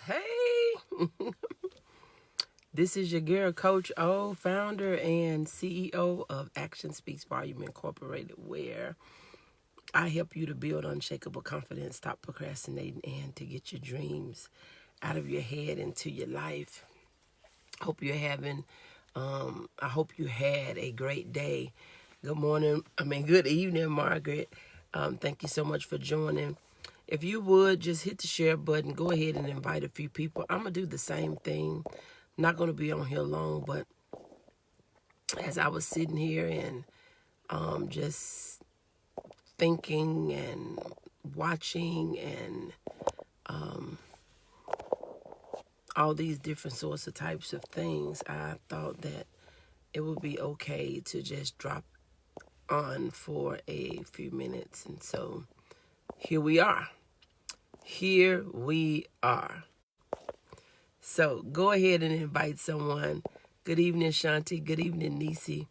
Hey, this is your girl, Coach O, founder and CEO of Action Speaks Volume Incorporated, where I help you to build unshakable confidence, stop procrastinating, and to get your dreams out of your head into your life. I hope you had a great day. Good evening, Margaret. Thank you so much for joining. If you would, just hit the share button. Go ahead and invite a few people. I'm going to do the same thing. Not going to be on here long, but as I was sitting here and just thinking and watching and all these different sorts of types of things, I thought that it would be okay to just drop on for a few minutes. And so here we are. So go ahead and invite someone. Good evening, Shanti. Good evening, Nisi.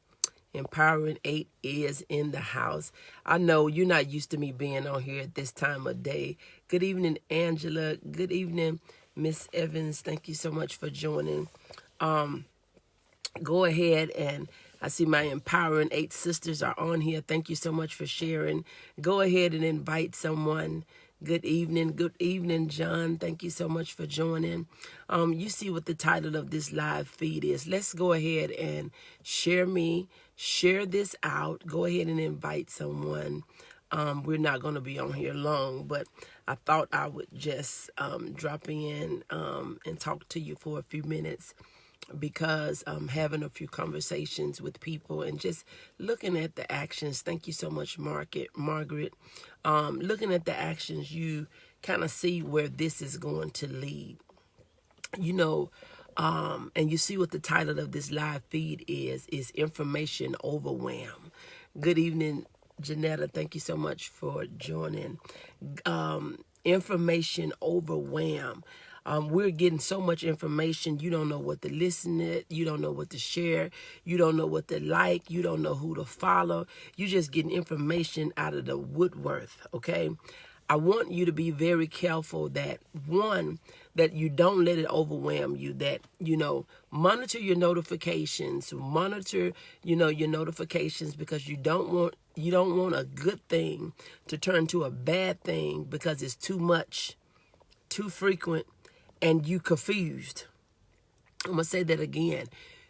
Empowering 8 is in the house. I know you're not used to me being on here at this time of day. Good evening, Angela. Good evening, Miss Evans. Thank you so much for joining. Go ahead, and I see my Empowering 8 sisters are on here. Thank you so much for sharing. Go ahead and invite someone. Good evening, John. Thank you so much for joining. You see what the title of this live feed is. Let's go ahead and share this out. Go ahead and invite someone. We're not going to be on here long, but I thought I would just drop in and talk to you for a few minutes, because I'm having a few conversations with people and just looking at the actions. Thank you so much, Margaret. Looking at the actions, you kind of see where this is going to lead. And you see what the title of this live feed is Information Overwhelm. Good evening, Janetta. Thank you so much for joining. Information Overwhelm. We're getting so much information. You don't know what to listen to. You don't know what to share. You don't know what to like. You don't know who to follow. You're just getting information out of the woodwork, okay? I want you to be very careful that, one, that you don't let it overwhelm you, that, monitor your notifications, your notifications, because you don't want a good thing to turn to a bad thing because it's too much, too frequent, and you confused. I'm going to say that again.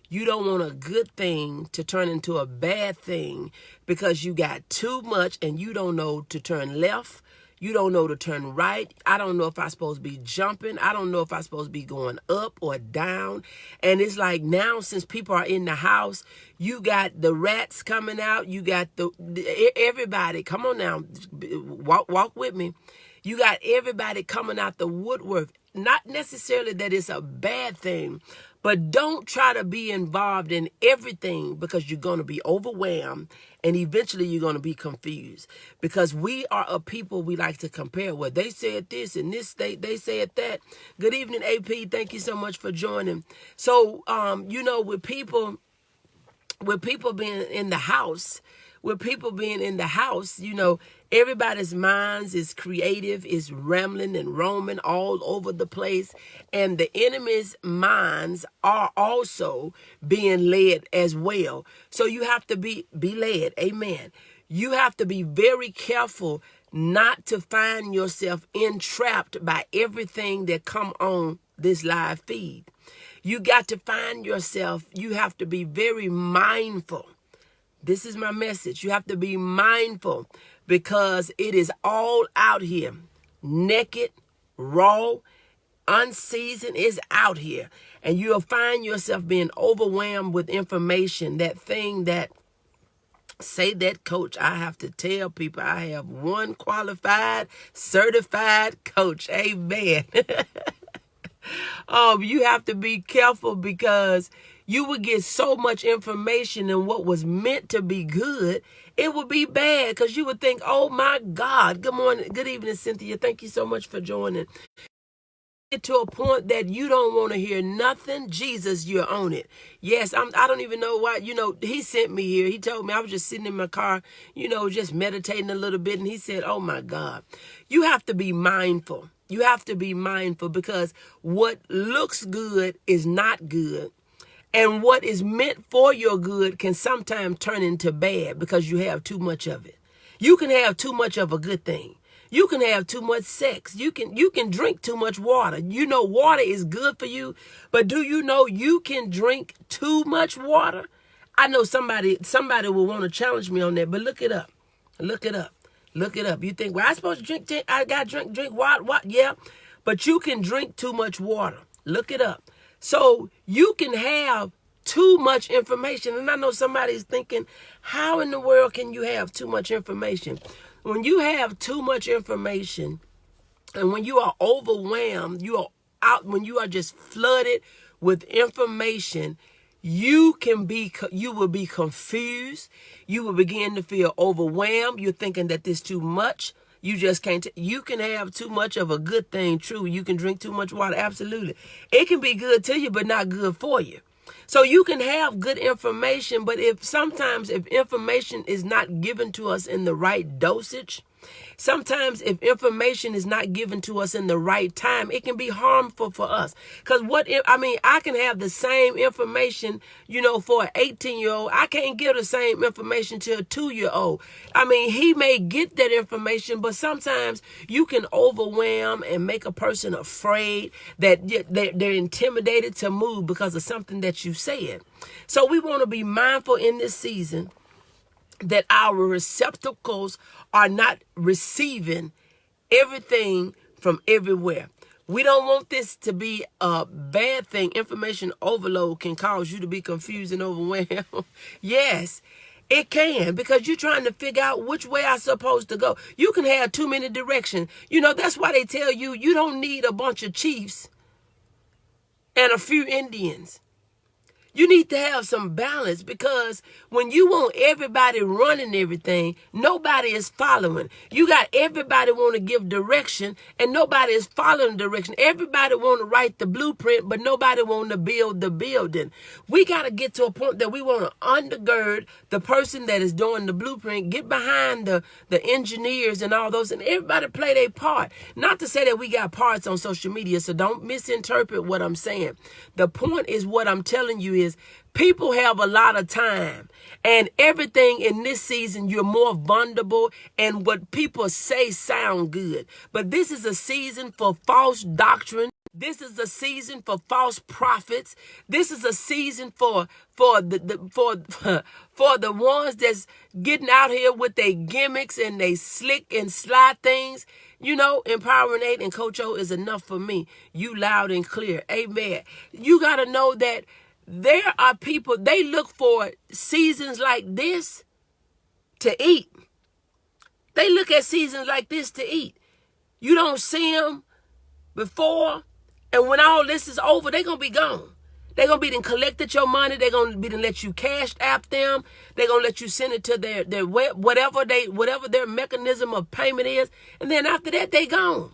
You don't want a good thing to turn into a bad thing because you got too much and you don't know to turn left. You don't know to turn right. I don't know if I'm supposed to be jumping. I don't know if I'm supposed to be going up or down. And it's like now, since people are in the house, you got the rats coming out. You got everybody. Come on now. Walk with me. You got everybody coming out the woodwork. Not necessarily that it's a bad thing, but don't try to be involved in everything, because you're going to be overwhelmed and eventually you're going to be confused, because we are a people, we like to compare. Well, they said this in this state, they said that. Good evening, AP. Thank you so much for joining. So, with people being in the house, everybody's minds is creative, is rambling and roaming all over the place. And the enemy's minds are also being led as well. So you have to be led. Amen. You have to be very careful not to find yourself entrapped by everything that come on this live feed. You got to find yourself, you have to be very mindful. This is my message. You have to be mindful, because it is all out here. Naked, raw, unseasoned is out here. And you'll find yourself being overwhelmed with information. That thing that, say that, coach, I have to tell people I have one qualified, certified coach. Amen. You have to be careful, because you would get so much information, and what was meant to be good, it would be bad, because you would think, oh my God. Good morning. Good evening, Cynthia. Thank you so much for joining. Get to a point that you don't want to hear nothing. Jesus, you're on it. Yes, I don't even know why. He sent me here. He told me, I was just sitting in my car, just meditating a little bit. And he said, oh my God, you have to be mindful. You have to be mindful, because what looks good is not good. And what is meant for your good can sometimes turn into bad because you have too much of it. You can have too much of a good thing. You can have too much sex. You can drink too much water. You know water is good for you, but do you know you can drink too much water? I know somebody will want to challenge me on that, but look it up. Look it up. Look it up. You think, well, I'm supposed to drink, I got to drink water. Yeah, but you can drink too much water. Look it up. So you can have too much information. And I know somebody's thinking, how in the world can you have too much information? When you have too much information, and when you are overwhelmed, when you are just flooded with information, you will be confused. You will begin to feel overwhelmed. You're thinking that this is too much. You just can't. You can have too much of a good thing. True. You can drink too much water. Absolutely. It can be good to you, but not good for you. So you can have good information, but if information is not given to us in the right dosage, sometimes if information is not given to us in the right time, it can be harmful for us. Because I can have the same information, for an 18-year-old. I can't give the same information to a 2-year-old. He may get that information, but sometimes you can overwhelm and make a person afraid, that they're intimidated to move because of something that you said. So we want to be mindful in this season that our receptacles are not receiving everything from everywhere. We don't want this to be a bad thing. Information overload can cause you to be confused and overwhelmed. Yes, it can, because you're trying to figure out which way I'm supposed to go. You can have too many directions. That's why they tell you you don't need a bunch of chiefs and a few Indians. You need to have some balance, because when you want everybody running everything, nobody is following. You got everybody want to give direction and nobody is following direction. Everybody want to write the blueprint, but nobody want to build the building. We got to get to a point that we want to undergird the person that is doing the blueprint, get behind the engineers and all those, and everybody play their part. Not to say that we got parts on social media, so don't misinterpret what I'm saying. The point is, what I'm telling you is, people have a lot of time, and everything in this season, you're more vulnerable, and what people say sound good. But this is a season for false doctrine. This is a season for false prophets. This is a season for the ones that's getting out here with their gimmicks and they slick and slide things. Empowering 8 and Coach O is enough for me. You loud and clear. Amen. You got to know that there are people, they look for seasons like this to eat. They look at seasons like this to eat. You don't see them before, and when all this is over, they're going to be gone. They're going to be done collected your money. They're going to be done let you cash app them. They're going to let you send it to their web, whatever their mechanism of payment is. And then after that, they gone.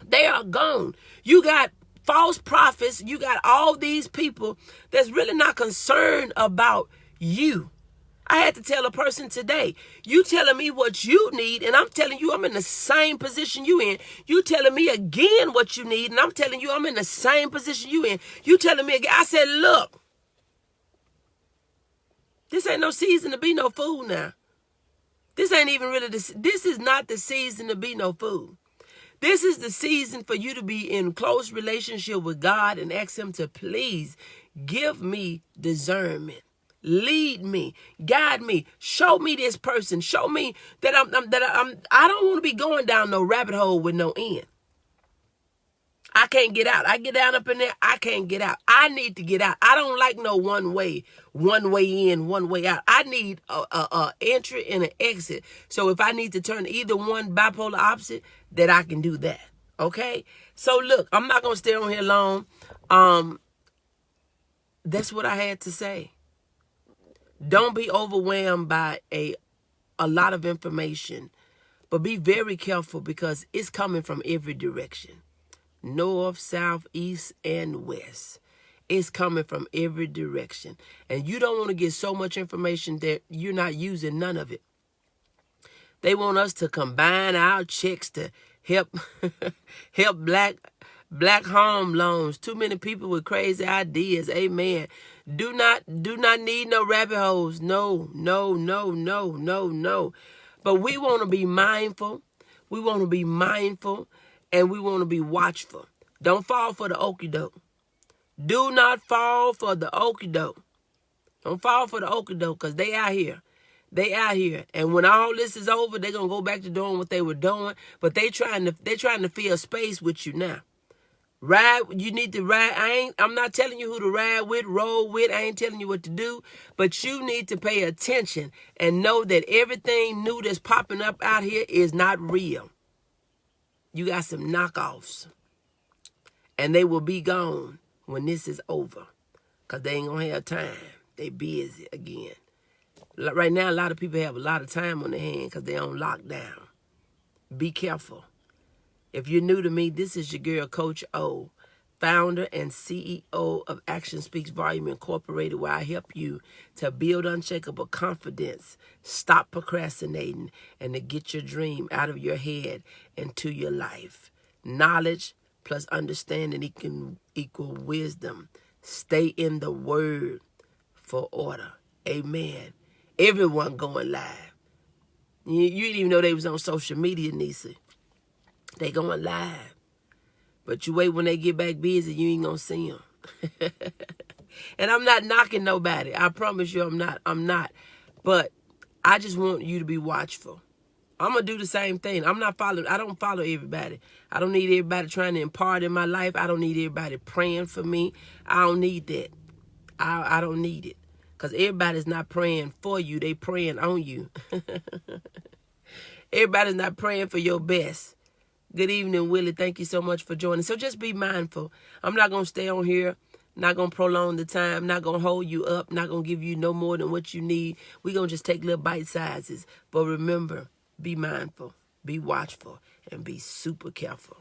They are gone. You got false prophets. You got all these people that's really not concerned about you. I had to tell a person today, you telling me what you need, and I'm telling you I'm in the same position you in. You telling me again what you need, and I'm telling you I'm in the same position you in. You telling me again. I said, look, this ain't no season to be no fool now. This ain't even really, this is not the season to be no fool. This is the season for you to be in close relationship with God and ask him to please give me discernment. Lead me, guide me, show me this person, show me that I don't want to be going down no rabbit hole with no end. I can't get out. I get down up in there, I can't get out. I need to get out. I don't like no one way in, one way out. I need a entry and an exit. So if I need to turn either one bipolar opposite, that I can do that. Okay? So look, I'm not going to stay on here long. That's what I had to say. Don't be overwhelmed by a lot of information, but be very careful, because it's coming from every direction. North, south, east, and west. It's coming from every direction. And you don't want to get so much information that you're not using none of it. They want us to combine our checks to help help black home loans. Too many people with crazy ideas. Amen. Do not need no rabbit holes. No. But we want to be mindful. We want to be mindful, and we want to be watchful. Don't fall for the okie doke. Do not fall for the okie doke. Don't fall for the okie doke, because they out here. They out here. And when all this is over, they're going to go back to doing what they were doing. But they're trying to fill space with you now. Ride, you need to ride. I'm not telling you who to ride with, roll with. I ain't telling you what to do. But you need to pay attention and know that everything new that's popping up out here is not real. You got some knockoffs. And they will be gone when this is over. Because they ain't going to have time. They busy again. Right now, a lot of people have a lot of time on their hands because they're on lockdown. Be careful. If you're new to me, this is your girl, Coach O, founder and CEO of Action Speaks Volume Incorporated, where I help you to build unshakable confidence, stop procrastinating, and to get your dream out of your head into your life. Knowledge plus understanding equal wisdom. Stay in the word for order. Amen. Everyone going live. You didn't even know they was on social media, Nisa. They going live. But you wait when they get back busy, you ain't going to see them. And I'm not knocking nobody. I promise you I'm not. But I just want you to be watchful. I'm going to do the same thing. I don't follow everybody. I don't need everybody trying to impart in my life. I don't need everybody praying for me. I don't need that. I don't need it. Because everybody's not praying for you. They praying on you. Everybody's not praying for your best. Good evening, Willie. Thank you so much for joining. So just be mindful. I'm not going to stay on here. Not going to prolong the time. Not going to hold you up. Not going to give you no more than what you need. We're going to just take little bite sizes. But remember, be mindful, be watchful, and be super careful.